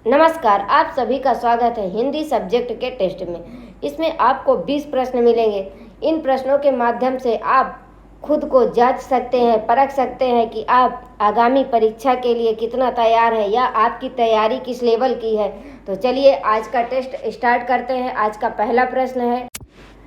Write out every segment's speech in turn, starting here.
नमस्कार, आप सभी का स्वागत है हिंदी सब्जेक्ट के टेस्ट में। इसमें आपको 20 प्रश्न मिलेंगे। इन प्रश्नों के माध्यम से आप खुद को जांच सकते हैं, परख सकते हैं कि आप आगामी परीक्षा के लिए कितना तैयार हैं या आपकी तैयारी किस लेवल की है। तो चलिए आज का टेस्ट स्टार्ट करते हैं। आज का पहला प्रश्न है,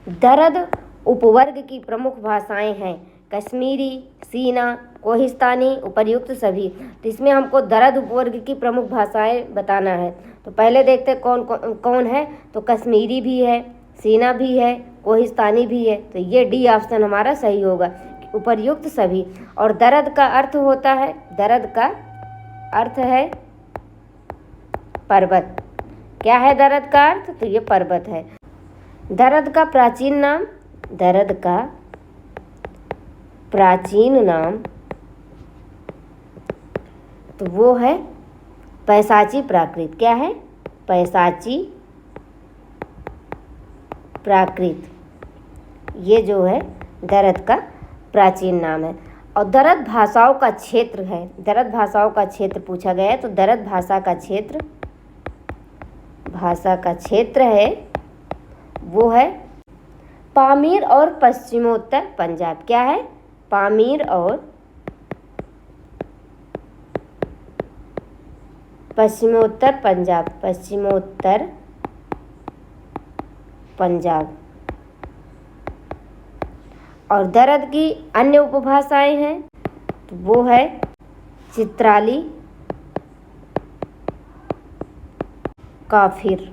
दरद उपवर्ग की प्रमुख भाषाएं हैं कश्मीरी, सीना, कोहिस्तानी, उपर्युक्त सभी। तो इसमें हमको दरद उपवर्ग की प्रमुख भाषाएं बताना है। तो पहले देखते हैं कौन कौन कौन है। तो कश्मीरी भी है, सीना भी है, कोहिस्तानी भी है। तो ये डी ऑप्शन हमारा सही होगा, उपर्युक्त सभी। और दरद का अर्थ होता है, दरद का अर्थ है पर्वत। क्या है दरद का अर्थ? तो ये पर्वत है। दरद का प्राचीन नाम, दरद का प्राचीन नाम तो वो है पैसाची प्राकृत। क्या है? पैसाची प्राकृत। ये जो है दरद का प्राचीन नाम है। और दरद भाषाओं का क्षेत्र है। दरद भाषाओं का क्षेत्र पूछा गया है। तो दरद भाषा का क्षेत्र है वो है पामीर और पश्चिमोत्तर पंजाब। क्या है? पामीर और पश्चिमोत्तर पंजाब, पश्चिमोत्तर पंजाब। और दरद की अन्य उपभाषाएं हैं तो वो है चित्राली, काफिर।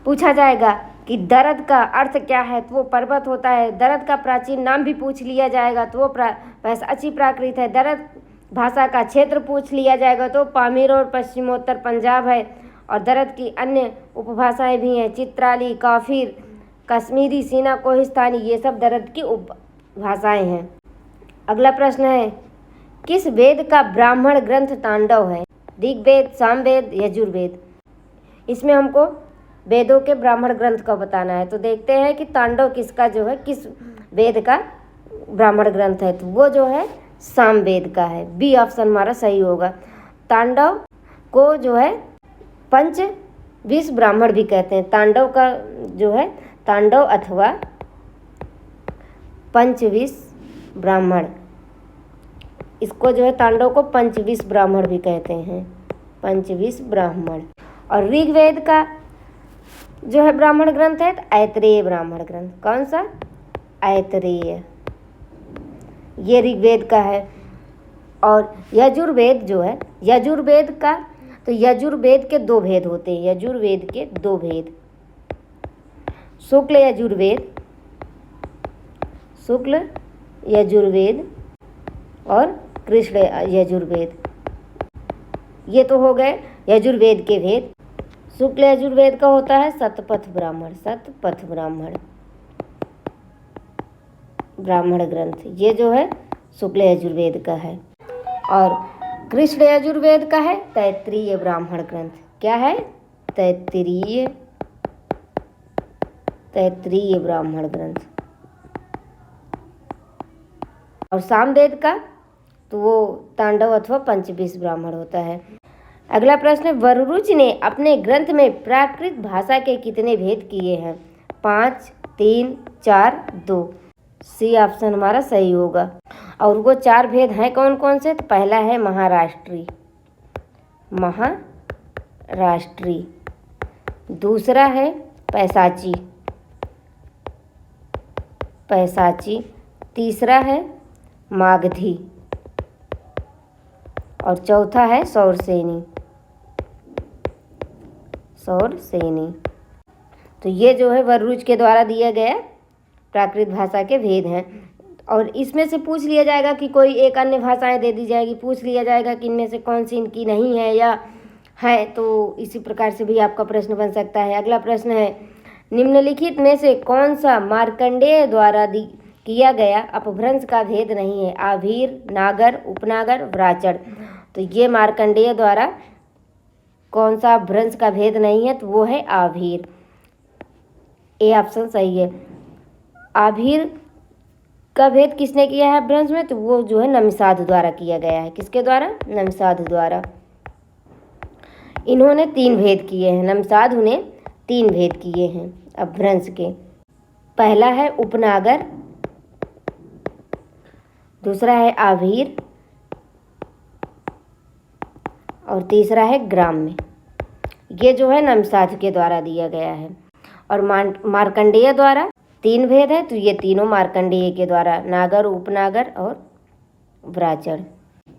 पूछा जाएगा कि दरद का अर्थ क्या है तो वो पर्वत होता है। दरद का प्राचीन नाम भी पूछ लिया जाएगा तो वो पैसाची प्राकृत है। दरद भाषा का क्षेत्र पूछ लिया जाएगा तो पामीर और पश्चिमोत्तर पंजाब है। और दरद की अन्य उपभाषाएं भी हैं चित्राली, काफिर, कश्मीरी, सीना, कोहिस्तानी। ये सब दरद की उपभाषाएं हैं। अगला प्रश्न है, किस वेद का ब्राह्मण ग्रंथ तांडव है? ऋग्वेद, सामवेद, यजुर्वेद। इसमें हमको वेदों के ब्राह्मण ग्रंथ का बताना है। तो देखते हैं कि तांडव किसका जो है, किस वेद का ब्राह्मण ग्रंथ है। तो वो जो है सामवेद का है। बी ऑप्शन हमारा सही होगा। तांडव को जो है पंचविश ब्राह्मण भी कहते हैं। तांडव का जो है, तांडव अथवा पंचविश ब्राह्मण, इसको जो है तांडव को पंचविश ब्राह्मण भी कहते हैं, पंचविश ब्राह्मण। और ऋग्वेद का जो है ब्राह्मण ग्रंथ है ऐतरेय ब्राह्मण ग्रंथ। कौन सा? ऐतरेय, ये ऋग्वेद का है। और यजुर्वेद जो है, यजुर्वेद का, तो यजुर्वेद के दो भेद होते हैं। यजुर्वेद के दो भेद, शुक्ल यजुर्वेद, शुक्ल यजुर्वेद और कृष्ण यजुर्वेद। ये तो हो गए यजुर्वेद के भेद। शुक्ल यजुर्वेद का होता है शतपथ ब्राह्मण, शतपथ ब्राह्मण ब्राह्मण ग्रंथ। ये जो है शुक्ल यजुर्वेद का है। और कृष्ण यजुर्वेद का है तैत्तिरीय ब्राह्मण ग्रंथ। क्या है? तैत्तिरीय ब्राह्मण ग्रंथ। और सामवेद का तो वो तांडव अथवा पंचविश ब्राह्मण होता है। अगला प्रश्न, वररुच ने अपने ग्रंथ में प्राकृत भाषा के कितने भेद किए हैं? 5, 3, 4, 2। सी ऑप्शन हमारा सही होगा। और वो 4 भेद हैं कौन कौन से? तो पहला है महाराष्ट्री, महाराष्ट्री। दूसरा है पैसाची, पैसाची। तीसरा है मागधी। और चौथा है सौरसेनी, सौरसेनी। तो ये जो है वररुच के द्वारा दिया गया प्राकृत भाषा के भेद हैं। और इसमें से पूछ लिया जाएगा कि कोई एक अन्य भाषाएं दे दी जाएगी। पूछ लिया जाएगा कि इनमें से कौन सी इनकी नहीं है या है। तो इसी प्रकार से भी आपका प्रश्न बन सकता है। अगला प्रश्न है, निम्नलिखित में से कौन सा मार्कंडेय द्वारा किया गया अपभ्रंश का भेद नहीं है? आभीर, नागर, उपनागर, व्राचड़। तो ये मार्कंडेय द्वारा कौन सा भ्रंश का भेद नहीं है? तो वो है आभीर। ए ऑप्शन सही है। आभीर का भेद किसने किया है भ्रंश में? तो वो जो है नमिसाध द्वारा किया गया है। किसके द्वारा? नमिसाध द्वारा। इन्होंने 3 भेद किए हैं, नमसाधु ने 3 भेद किए हैं अपभ्रंश के। पहला है उपनागर, दूसरा है आभीर और तीसरा है ग्राम्य। ये जो है नमसाधु के द्वारा दिया गया है। और मार्कंडेय द्वारा 3 भेद है, तो ये तीनों मार्कंडेय के द्वारा, नागर, उपनागर और व्राचड़।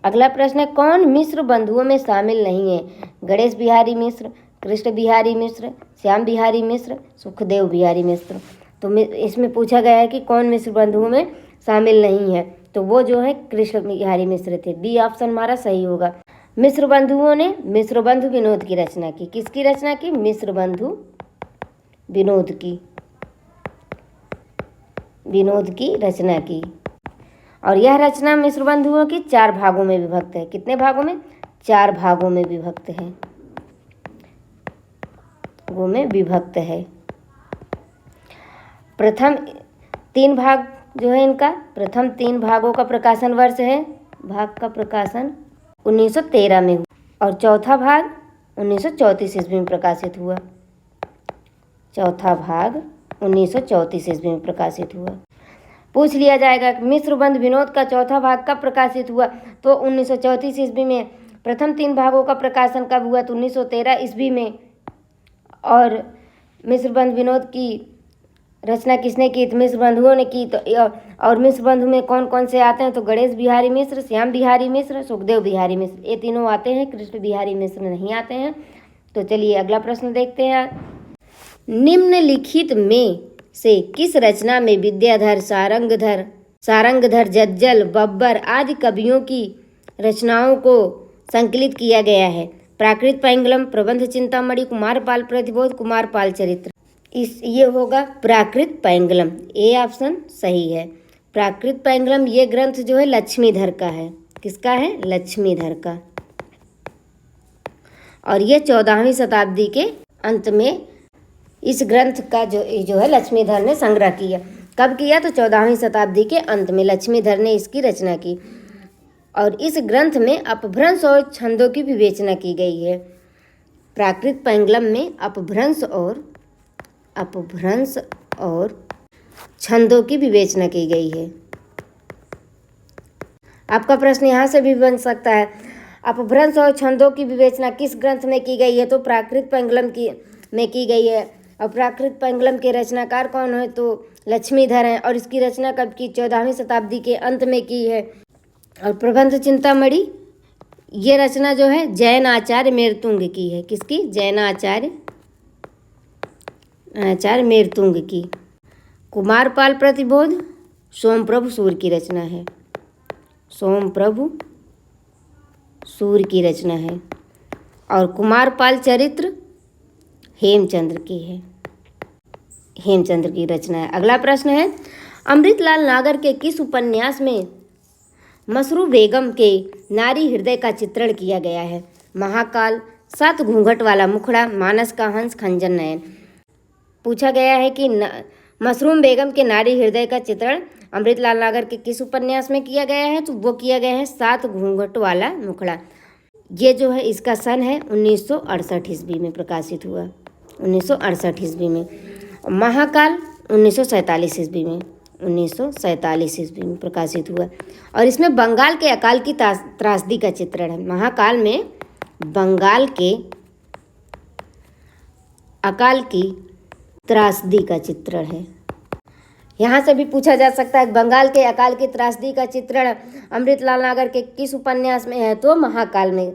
अगला प्रश्न है, कौन मिश्र बंधुओं में शामिल नहीं है? गणेश बिहारी मिश्र, कृष्ण बिहारी मिश्र, श्याम बिहारी मिश्र, सुखदेव बिहारी मिश्र। तो इसमें पूछा गया है कि कौन मिश्र बंधुओं में शामिल नहीं है, तो वो जो है कृष्ण बिहारी मिश्र थे। बी ऑप्शन हमारा सही होगा। मिश्र बंधुओं ने मिश्र बंधु विनोद की रचना की। किसकी रचना की? मिश्र बंधु विनोद की रचना की। और यह रचना मिश्र बंधुओं की 4 भागों में विभक्त है। कितने भागों में? 4 भागों में विभक्त है। प्रथम 3 भाग जो है इनका, प्रथम 3 भागों का प्रकाशन वर्ष है, भाग का प्रकाशन 1913 में हुआ और चौथा भाग 1934 ईस्वी में प्रकाशित हुआ। चौथा भाग 1934 ईस्वी में प्रकाशित हुआ। पूछ लिया जाएगा कि मिश्र बंधु विनोद का चौथा भाग कब प्रकाशित हुआ, तो 1934 ईस्वी में। प्रथम 3 भागों का प्रकाशन कब हुआ, तो 1913 ईस्वी में। और मिश्र बंधु विनोद की रचना किसने की? तो मिश्र बंधुओं ने की। तो और मिश्र बंधु में कौन कौन से आते हैं, तो गणेश बिहारी मिश्र, श्याम बिहारी मिश्र, सुखदेव बिहारी मिश्र, ये तीनों आते हैं। कृष्ण बिहारी मिश्र नहीं आते हैं। तो चलिए अगला प्रश्न देखते हैं। निम्नलिखित में से किस रचना में विद्याधर, सारंगधर, जज्जल, बब्बर आदि कवियों की रचनाओं को संकलित किया गया है? प्राकृत पैंगलम, प्रबंध चिंतामणि, कुमारपाल प्रतिबोध, कुमारपाल चरित्र। ये होगा प्राकृत पैंगलम। ए ऑप्शन सही है। प्राकृत पैंगलम ये ग्रंथ जो है लक्ष्मीधर का है। किसका है? लक्ष्मीधर का। और ये 14वीं शताब्दी के अंत में इस ग्रंथ का जो है लक्ष्मीधर ने संग्रह किया। कब किया? तो 14वीं शताब्दी के अंत में लक्ष्मीधर ने इसकी रचना की। और इस ग्रंथ में अपभ्रंश और छंदों की विवेचना की गई है। प्राकृत पैंगलम में अपभ्रंश और छंदों की विवेचना की गई है। आपका प्रश्न यहाँ से भी बन सकता है, अपभ्रंश और छंदों की विवेचना किस ग्रंथ में की गई है? तो प्राकृत पैंगलम में की गई है। और प्राकृत पैंगलम के रचनाकार कौन है? तो लक्ष्मीधर हैं। और इसकी रचना कब की? 14वीं शताब्दी के अंत में की है। और प्रबंध चिंतामणि ये रचना जो है जैन आचार्य मेरतुंग की है। किसकी? जैन आचार्य मेरतुंग की। कुमारपाल प्रतिबोध सोमप्रभु सूर की रचना है। सोमप्रभु सूर की रचना है। और कुमारपाल चरित्र हेमचंद्र की है। हेमचंद्र की रचना है। अगला प्रश्न है, अमृतलाल नागर के किस उपन्यास में मसरू बेगम के नारी हृदय का चित्रण किया गया है? महाकाल, 7 घूंघट वाला मुखड़ा, मानस का हंस, खंजन नयन। पूछा गया है कि मसरूम बेगम के नारी हृदय का चित्रण अमृतलाल नागर के किस उपन्यास में किया गया है? तो वो किया गया है 7 घूंघट वाला मुखड़ा। ये जो है इसका सन है 1968 ईस्वी में प्रकाशित हुआ। 1968 ईस्वी में। महाकाल 1947 ईस्वी में। 1947 ईस्वी में प्रकाशित हुआ। और इसमें बंगाल के अकाल की त्रासदी का चित्रण है। महाकाल में बंगाल के अकाल की त्रासदी का चित्रण है। यहाँ से भी पूछा जा सकता है बंगाल के अकाल की त्रासदी का चित्रण अमृतलाल नागर के किस उपन्यास में है? तो महाकाल में।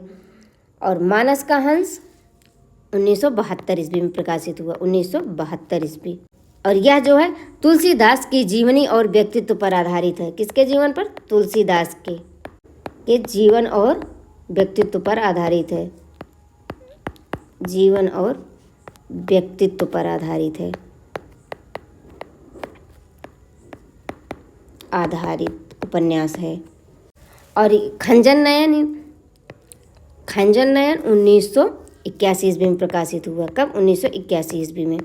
और मानस का हंस 1972 ईस्वी में प्रकाशित हुआ। 1972 ईस्वी। और यह जो है तुलसीदास की जीवनी और व्यक्तित्व पर आधारित है। किसके जीवन पर? तुलसीदास के जीवन और व्यक्तित्व पर आधारित है। जीवन और व्यक्तित्व पर आधारित है। आधारित उपन्यास है। और खंजन नयन 1981 ईस्वी में प्रकाशित हुआ। कब? 1981 ईस्वी में।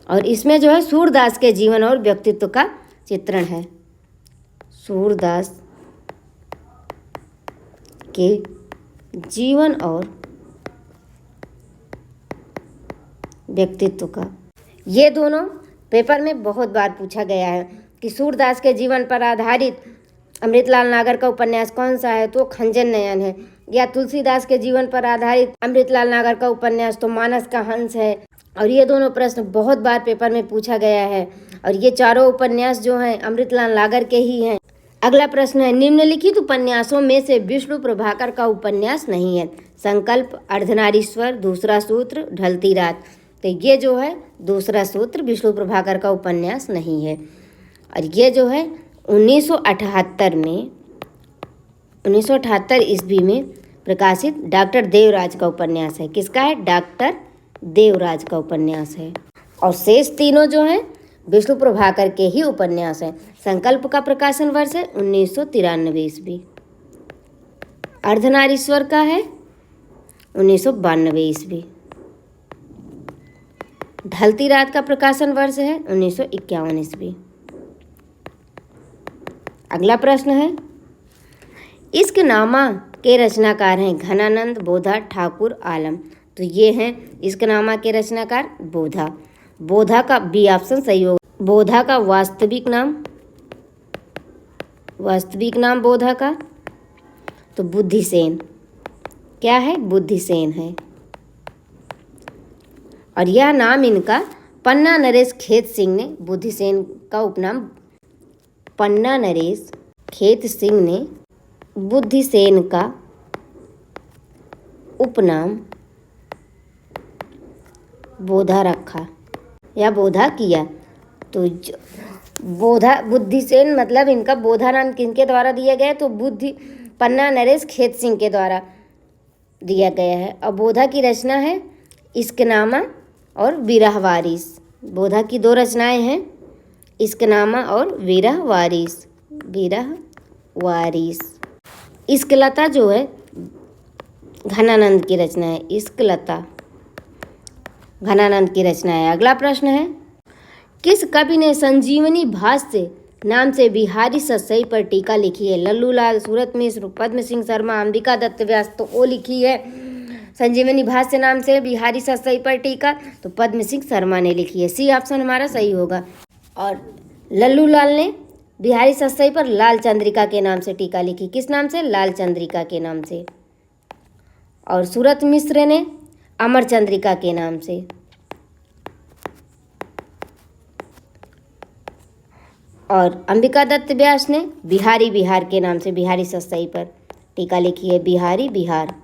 और इसमें जो है सूरदास के जीवन और व्यक्तित्व का चित्रण है। सूरदास के जीवन और व्यक्तित्व का। ये दोनों पेपर में बहुत बार पूछा गया है कि सूरदास के जीवन पर आधारित अमृतलाल नागर का उपन्यास कौन सा है, तो खंजन नयन है। या तुलसीदास के जीवन पर आधारित अमृतलाल नागर का उपन्यास तो मानस का हंस है। और ये दोनों प्रश्न बहुत बार पेपर में पूछा गया है और ये चारों उपन्यास जो हैं अमृतलाल नागर के ही हैं। अगला प्रश्न है, निम्नलिखित उपन्यासों में से विष्णु प्रभाकर का उपन्यास नहीं है। संकल्प, अर्धनारीश्वर, दूसरा सूत्र, ढलती रात। तो ये जो है दूसरा सूत्र विष्णु प्रभाकर का उपन्यास नहीं है। और ये जो है 1978 ईस्वी में प्रकाशित डॉक्टर देवराज का उपन्यास है। किसका है? डॉक्टर देवराज का उपन्यास है। और शेष तीनों जो हैं विष्णु प्रभाकर के ही उपन्यास हैं। संकल्प का प्रकाशन वर्ष है 1993 ईस्वी। अर्धनारीश्वर का है 1992 ईस्वी। ढलती रात का प्रकाशन वर्ष है 1951 ईस्वी। अगला प्रश्न है, इश्कनामा के रचनाकार हैं घनानंद, बोधा, ठाकुर, आलम। तो ये हैं इश्कनामा के रचनाकार बोधा। बोधा का बी ऑप्शन सही होगा। बोधा का वास्तविक नाम बोधा का तो बुद्धिसेन। क्या है? बुद्धिसेन है। और यह नाम इनका पन्ना नरेश खेत सिंह ने, बुद्धिसेन का उपनाम पन्ना नरेश खेत सिंह ने बुद्धिसेन का उपनाम बोधा रखा या बोधा किया। तो बुद्धिसेन मतलब इनका बोधा नाम किनके द्वारा दिया गया है? तो पन्ना नरेश खेत सिंह के द्वारा दिया गया है। और बोधा की रचना है इश्कनामा और विरह वारिस। बोधा की दो रचनाएं हैं, इश्कनामा और विरह वारिस। इश्कलता जो है घनानंद की रचना है। इश्कलता घनानंद की रचना है। अगला प्रश्न है, किस कवि ने संजीवनी भाष्य नाम से बिहारी सतसई पर टीका लिखी है? लल्लूलाल, सूरत मिश्र, पद्म सिंह शर्मा, अंबिका दत्त व्यास। तो वो लिखी है संजीवनी भाष्य नाम से बिहारी सतसई पर टीका, तो पद्म सिंह शर्मा ने लिखी है। सी ऑप्शन हमारा सही होगा। और लल्लूलाल ने बिहारी सतसई पर लाल चंद्रिका के नाम से टीका लिखी। किस नाम से? लाल चंद्रिका के नाम से। और सूरत मिश्र ने अमर चंद्रिका के नाम से। और अंबिका दत्त व्यास ने बिहारी बिहार के नाम से बिहारी सतसई पर टीका लिखी है। बिहारी बिहार।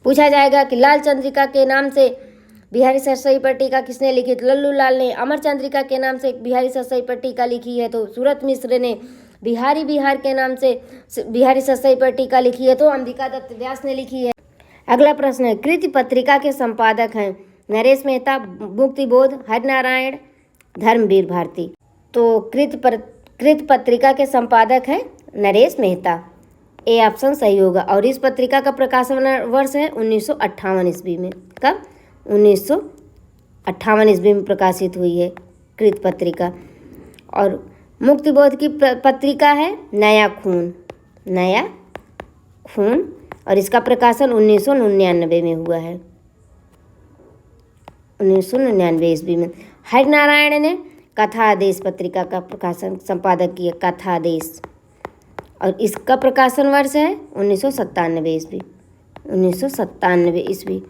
पूछा जाएगा कि लाल चंद्रिका के नाम से बिहारी सतसई पर टीका किसने लिखी? तो लल्लूलाल ने। अमर चंद्रिका के नाम से बिहारी सतसई पर टीका लिखी है तो सूरत मिश्र ने। बिहारी बिहार के नाम से बिहारी सतसई पर टीका लिखी है तो अंबिका दत्त व्यास ने लिखी है। अगला प्रश्न है, कृति पत्रिका के संपादक हैं नरेश मेहता, मुक्तिबोध, हरिनारायण, धर्मवीर भारती। तो कृत पत्रिका के संपादक हैं नरेश मेहता। ए ऑप्शन सही होगा। और इस पत्रिका का प्रकाशन वर्ष है 1958 ईस्वी में। कब? 1958 ईस्वी में प्रकाशित हुई है कृत पत्रिका। और मुक्तिबोध की पत्रिका है नया खून और इसका प्रकाशन 1999 में हुआ है। 1999 ईस्वी में। हरिनारायण ने कथादेश पत्रिका का प्रकाशन संपादक किया, कथादेश। और इसका प्रकाशन वर्ष है 1997 ईस्वी। 1997 ईस्वी।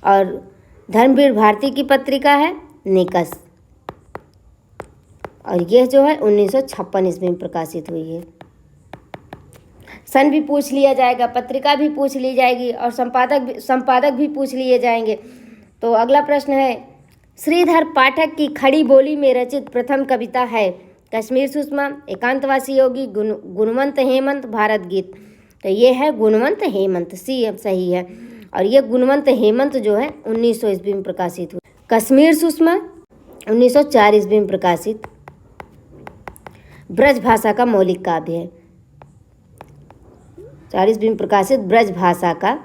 और धर्मवीर भारती की पत्रिका है निकस और यह जो है 1956 ईस्वी में प्रकाशित हुई है। सन भी पूछ लिया जाएगा, पत्रिका भी पूछ ली जाएगी और संपादक भी पूछ लिए जाएंगे। तो अगला प्रश्न है, श्रीधर पाठक की खड़ी बोली में रचित प्रथम कविता है कश्मीर सुषमा, एकांतवासी योगी, गुणवंत हेमंत, भारत गीत। तो ये है गुणवंत हेमंत, सी अब सही है। और ये गुणवंत हेमंत जो है 1900 ईस्वी में प्रकाशित हुई। कश्मीर सुषमा 1904 ईस्वी में प्रकाशित ब्रज भाषा का मौलिक काव्य है। 4 ईस्वी में प्रकाशित ब्रज भाषा का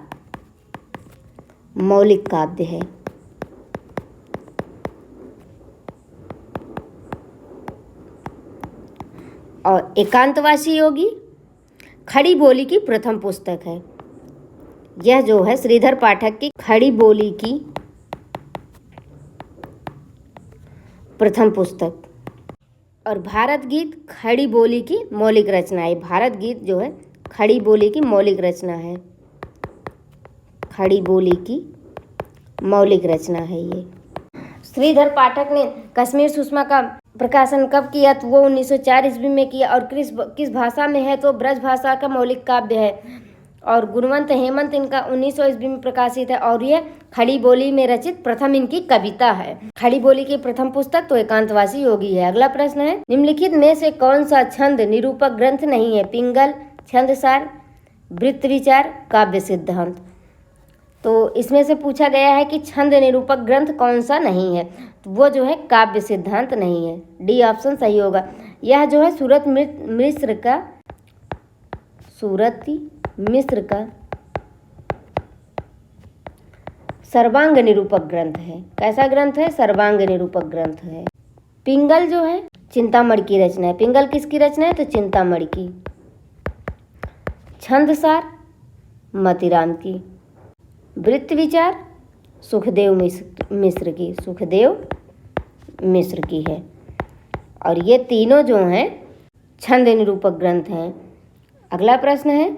मौलिक काव्य है। और एकांतवासी योगी खड़ी बोली की प्रथम पुस्तक है। यह जो है श्रीधर पाठक की खड़ी बोली की प्रथम पुस्तक। और भारत गीत खड़ी बोली की मौलिक रचना है। भारत गीत जो है खड़ी बोली की मौलिक रचना है। खड़ी बोली की मौलिक रचना है ये। श्रीधर पाठक ने कश्मीर सुषमा का प्रकाशन कब किया? तो वो 1904 ईस्वी में किया। और किस भाषा में है? तो ब्रज भाषा का मौलिक काव्य है। और गुणवंत हेमंत इनका 1900 ईस्वी में प्रकाशित है। और ये खड़ी बोली में रचित प्रथम इनकी कविता है। खड़ी बोली की प्रथम पुस्तक तो एकांतवासी योगी है। अगला प्रश्न है, निम्नलिखित में से कौन सा छंद निरूपक ग्रंथ नहीं है? पिंगल, छंदसार, वृत्त विचार, काव्य सिद्धांत। तो इसमें से पूछा गया है कि छंद निरूपक ग्रंथ कौन सा नहीं है? तो वो जो है काव्य सिद्धांत नहीं है। डी ऑप्शन सही होगा। यह जो है सूरत मिश्र का सर्वांग निरूपक ग्रंथ है। कैसा ग्रंथ है? सर्वांग निरूपक ग्रंथ है। पिंगल जो है चिंतामणि की रचना है। पिंगल किसकी रचना है? तो चिंतामणि की। छंदसार मतीराम की। वृत्त विचार सुखदेव मिश्र की है। और ये तीनों जो हैं छंद निरूपक ग्रंथ हैं। अगला प्रश्न है,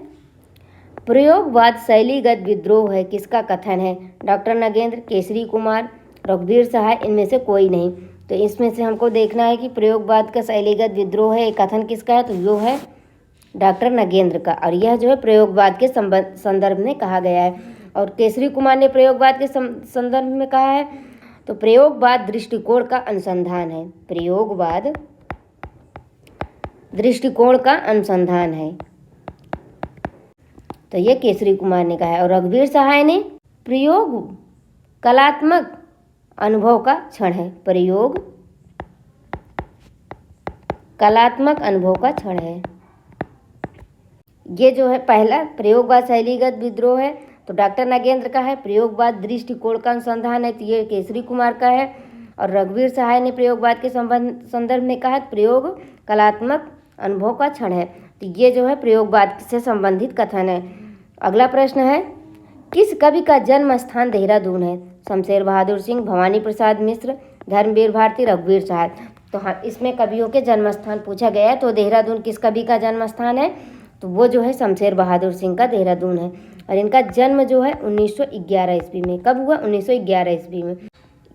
प्रयोगवाद शैलीगत विद्रोह है किसका कथन है? डॉक्टर नगेंद्र, केसरी कुमार, रघुवीर सहाय, इनमें से कोई नहीं। तो इसमें से हमको देखना है कि प्रयोगवाद का शैलीगत विद्रोह है, एक कथन किसका है? तो यो है डॉक्टर नगेंद्र का। और यह जो है प्रयोगवाद के संदर्भ में कहा गया है। और केसरी कुमार ने प्रयोगवाद के संदर्भ में कहा है तो प्रयोगवाद दृष्टिकोण का अनुसंधान है। प्रयोगवाद दृष्टिकोण का अनुसंधान है, तो ये केसरी कुमार ने कहा है। और रघुवीर सहाय ने प्रयोग कलात्मक अनुभव का क्षण है। प्रयोग कलात्मक अनुभव का क्षण है। ये जो है पहला प्रयोगवाद शैलीगत विद्रोह है तो डॉक्टर नगेंद्र का है। प्रयोगवाद दृष्टिकोण का अनुसंधान है तो ये केसरी कुमार का है। और रघुवीर सहाय ने प्रयोगवाद के संदर्भ में कहा प्रयोग कलात्मक अनुभव का क्षण है, तो ये जो है प्रयोगवाद से संबंधित कथन है। अगला प्रश्न है, किस कवि का जन्म स्थान देहरादून है? शमशेर बहादुर सिंह, भवानी प्रसाद मिश्र, धर्मवीर भारती, रघुवीर सहाय। तो हाँ, इसमें कवियों के जन्म स्थान पूछा गया है। तो देहरादून किस कवि का जन्म स्थान है? तो वो जो है शमशेर बहादुर सिंह का देहरादून है। और इनका जन्म जो है 1911 ईस्वी में। कब हुआ? 1911 ईस्वी में।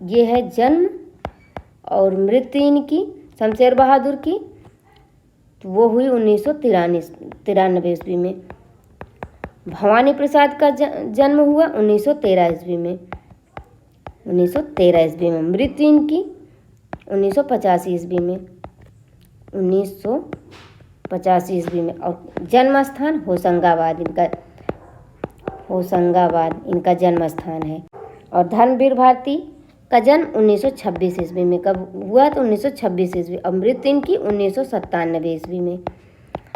ये है जन्म। और मृत्यु इनकी शमशेर बहादुर की तो वो हुई 1993 ईस्वी में। भवानी प्रसाद का जन्म हुआ 1913 ईस्वी में। 1913 ईस्वी में। मृत्यु इनकी 1985 ईस्वी में। 1985 ईस्वी में। और जन्म स्थान होशंगाबाद इनका जन्म स्थान है। और धर्मवीर भारती का जन्म 1926 ईस्वी में। कब हुआ? तो 1926 ईस्वी। और मृत्यु इनकी 1997 ईस्वी में।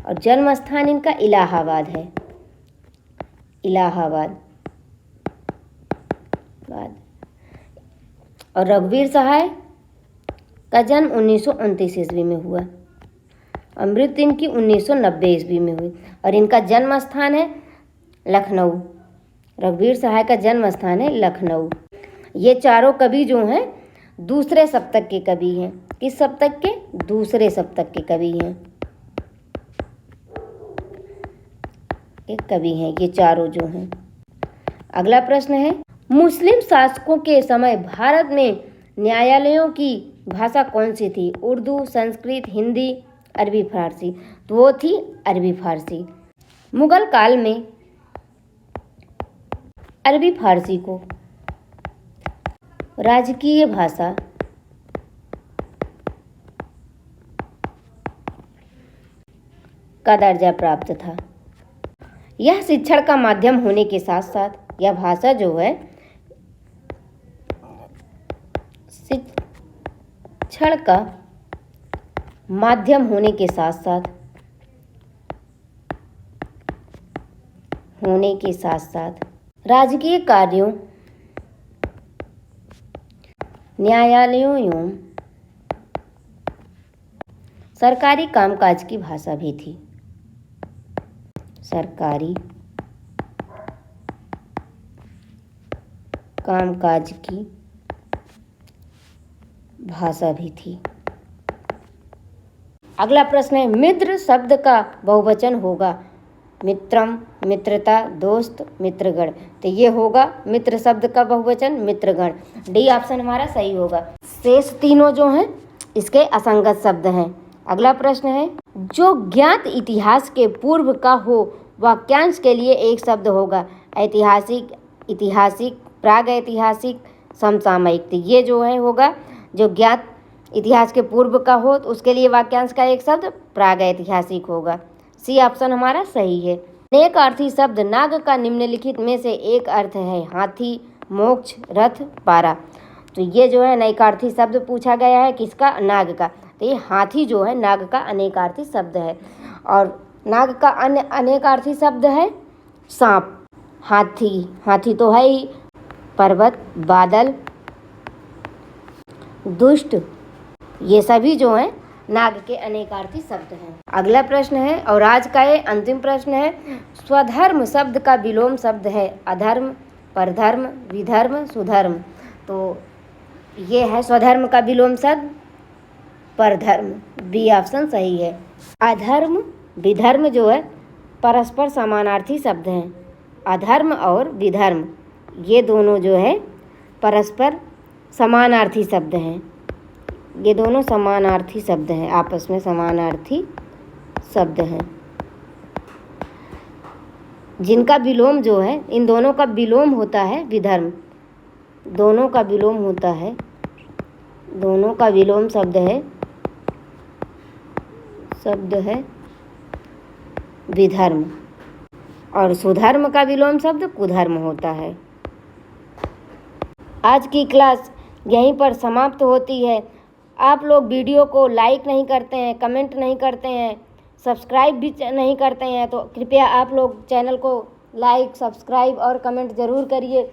और जन्म स्थान इनका इलाहाबाद है। इलाहाबाद। और रघुवीर सहाय का जन्म 1929 ईस्वी में हुआ। और मृत्यु इनकी 1990 ईस्वी में हुई। और इनका जन्म स्थान है लखनऊ। रघुवीर सहाय का जन्म स्थान है लखनऊ। ये चारों कवि जो हैं दूसरे सप्तक के कवि हैं। किस सप्तक के? दूसरे सप्तक के कवि हैं। एक कवि हैं ये चारों जो हैं। अगला प्रश्न है, मुस्लिम शासकों के समय भारत में न्यायालयों की भाषा कौन सी थी? उर्दू, संस्कृत, हिंदी, अरबी फारसी। तो वो थी अरबी फारसी। मुगल काल में अरबी फारसी को राजकीय भाषा का दर्जा प्राप्त था। यह शिक्षण का माध्यम होने के साथ साथ यह भाषा जो है शिक्षण का माध्यम होने के साथ राजकीय कार्यों, न्यायालयों एवं सरकारी कामकाज की भाषा भी थी। सरकारी कामकाज की भाषा भी थी। अगला प्रश्न है, मित्र शब्द का बहुवचन होगा। मित्रम, मित्रता, दोस्त, मित्रगण। तो ये होगा मित्र शब्द का बहुवचन मित्रगण। डी ऑप्शन हमारा सही होगा। शेष तीनों जो हैं इसके असंगत शब्द हैं। अगला प्रश्न है, जो ज्ञात इतिहास के पूर्व का हो वाक्यांश के लिए एक शब्द होगा। ऐतिहासिक, ऐतिहासिक, प्राग ऐतिहासिक, समसामयिक। तो ये जो है होगा जो ज्ञात इतिहास के पूर्व का हो तो उसके लिए वाक्यांश का एक शब्द प्राग ऐतिहासिक होगा। सी ऑप्शन हमारा सही है। अनेक अर्थी शब्द नाग का निम्नलिखित में से एक अर्थ है। हाथी, मोक्ष, रथ, पारा। तो ये जो है अनेकार्थी शब्द पूछा गया है किसका? नाग का। तो ये हाथी जो है नाग का अनेकार्थी शब्द है। और नाग का अन्य अनेकार्थी शब्द है सांप। हाथी, हाथी तो है ही। पर्वत, बादल, दुष्ट, ये सभी जो हैं नाग के अनेकार्थी शब्द हैं। अगला प्रश्न है और आज का ये अंतिम प्रश्न है, स्वधर्म शब्द का विलोम शब्द है। अधर्म, परधर्म, विधर्म, सुधर्म। तो ये है स्वधर्म का विलोम शब्द परधर्म। बी ऑप्शन सही है। अधर्म, विधर्म जो है परस्पर समानार्थी शब्द हैं। अधर्म और विधर्म ये दोनों जो है परस्पर समानार्थी शब्द हैं। ये दोनों समानार्थी शब्द हैं, आपस में समानार्थी शब्द हैं, जिनका विलोम जो है, इन दोनों का विलोम होता है विधर्म। दोनों का विलोम होता है, दोनों का विलोम शब्द है विधर्म। और सुधर्म का विलोम शब्द कुधर्म होता है। आज की क्लास यहीं पर समाप्त होती है। आप लोग वीडियो को लाइक नहीं करते हैं, कमेंट नहीं करते हैं, सब्सक्राइब भी नहीं करते हैं, तो कृपया आप लोग चैनल को लाइक, सब्सक्राइब और कमेंट ज़रूर करिए।